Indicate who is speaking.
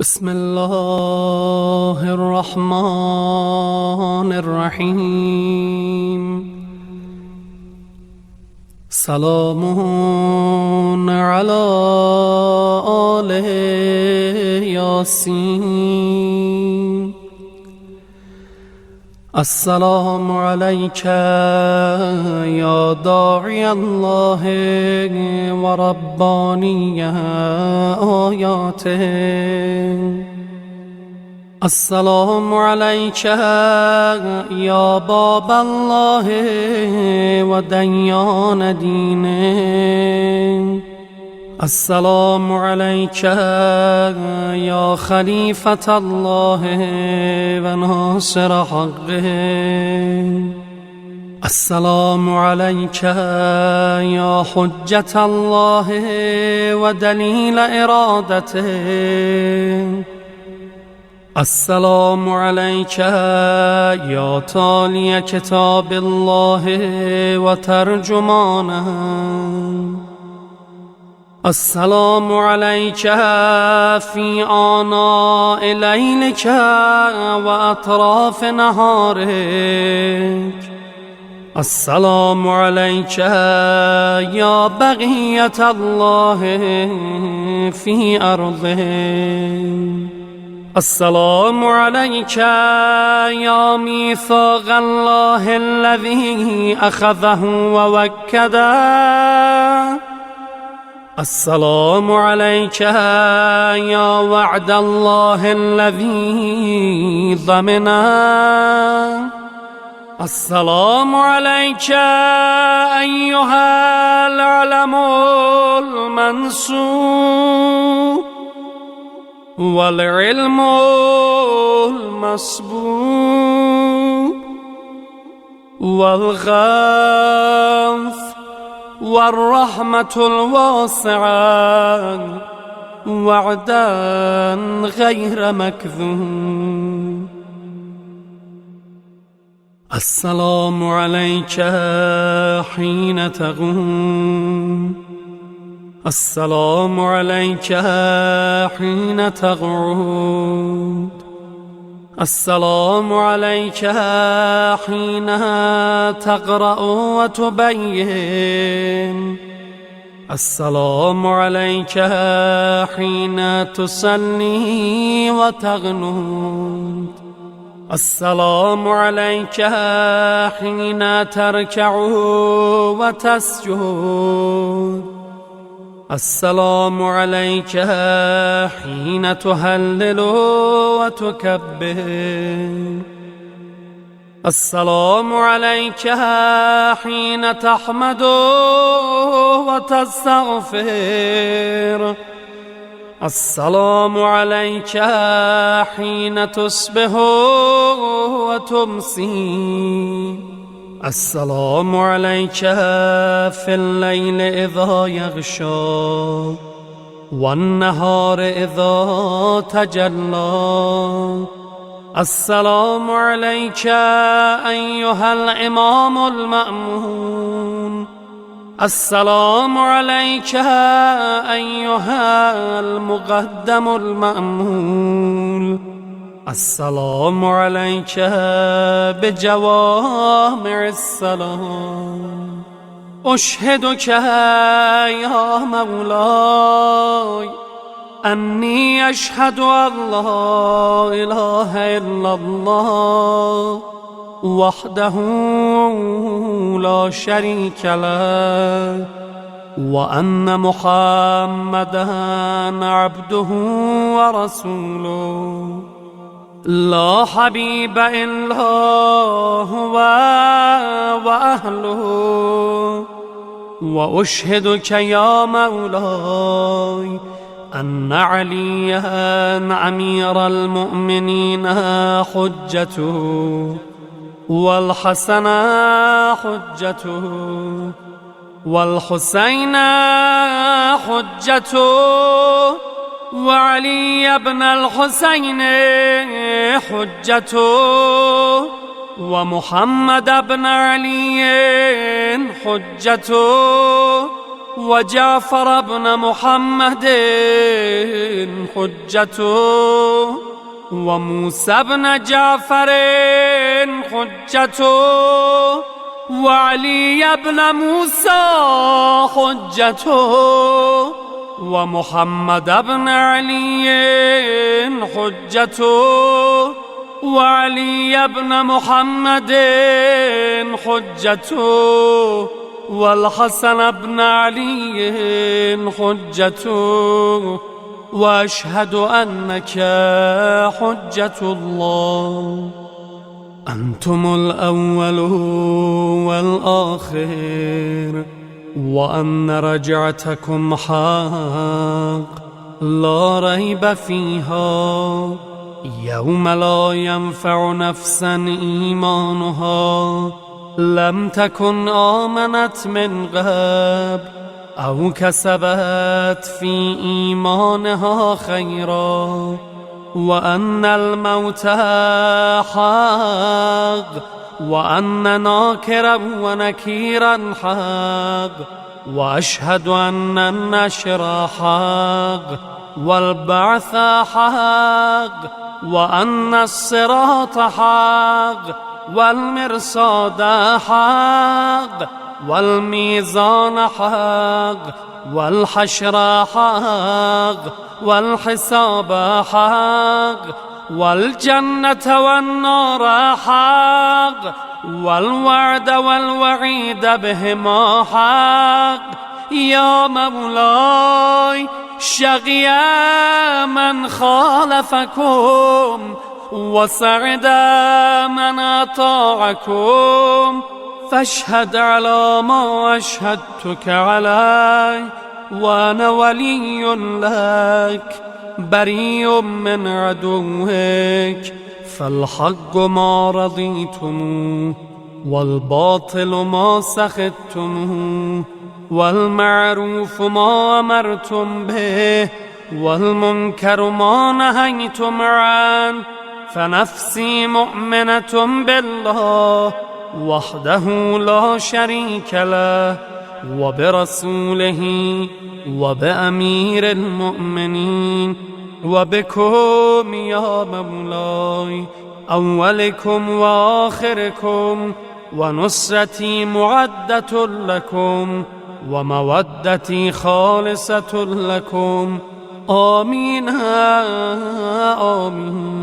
Speaker 1: بسم الله الرحمن الرحيم. سلام على آل ياسين. السلام عليك يا داعي الله ورباني آياته. السلام عليك يا باب الله وديان دينه. السلام عليك يا خليفة الله وناصر حقه. السلام عليك يا حجة الله ودليل إرادته. السلام عليك يا تالي كتاب الله وترجمانه. السلام عليك في آناء ليلك وأطراف نهارك. السلام عليك يا بقية الله في أرضه. السلام عليك يا ميثاق الله الذي أخذه ووكده. السلام عليك يا وعد الله الذي ضمنه. السلام عليك أيها العلم المنصور والعلم المسبوق والغوث والرحمة الواسعة وعدا غير مكذوب. السلام عليك حين تقوم. السلام عليك حين تقعد. السلام عليك حين تقرأ وتبين. السلام عليك حين تصلي وتقنت. السلام عليك حين تركع وتسجد. السلام عليك حين تهلل وتكبر. السلام عليك حين تحمد وتستغفر. السلام عليك حين تصبح وتمسي. السلام عليك في الليل إذا يغشى والنهار إذا تجلى. السلام عليك أيها الإمام المأمون. السلام عليك أيها المقدم المأمول. السلام عليك بجوامع السلام. أشهدك يا مولاي أني أشهد أن لا إله إلا الله وحده لا شريك له وأن محمدا عبده ورسوله لا حبيب إلا هو وأهله. وأشهدك يا مولاي أن عليا أمير المؤمنين حجته والحسن حجته والحسين حجته وعلي بن الحسين حجته ومحمد بن علي حجته وجعفر بن محمد حجته وموسى بن جعفر حجته وعلي بن موسى حجته ومحمد بن علي حجته وعلي بن محمد حجته والحسن بن علي حجته وأشهد أنك حجة الله. أنتم الأول والآخر وأن رجعتكم حق لا ريب فيها يوم لا ينفع نفسا إيمانها لم تكن آمنت من قبل أو كسبت في إيمانها خيرا وأن الموت حق وأن ناكرا ونكيرا حق وأشهد أن النشر حق والبعث حق وأن الصراط حق والمرصاد حق والميزان حق والحشر حق والحساب حق والجنة والنار حق والوعد والوعيد بهما حق. يا مولاي شقي من خالفكم وسعد من أطاعكم فاشهد على ما أشهدتك عليه وأنا ولي لك بريء من عدوك فالحق ما رضيتموه والباطل ما سخطتموه والمعروف ما أمرتم به والمنكر ما نهيتم عنه فنفسي مؤمنة بالله وحده لا شريك له وبرسوله وبأمير المؤمنين وبكم يا مولاي أولكم وآخركم ونصرتي معدة لكم ومودتي خالصة لكم. آمين آمين.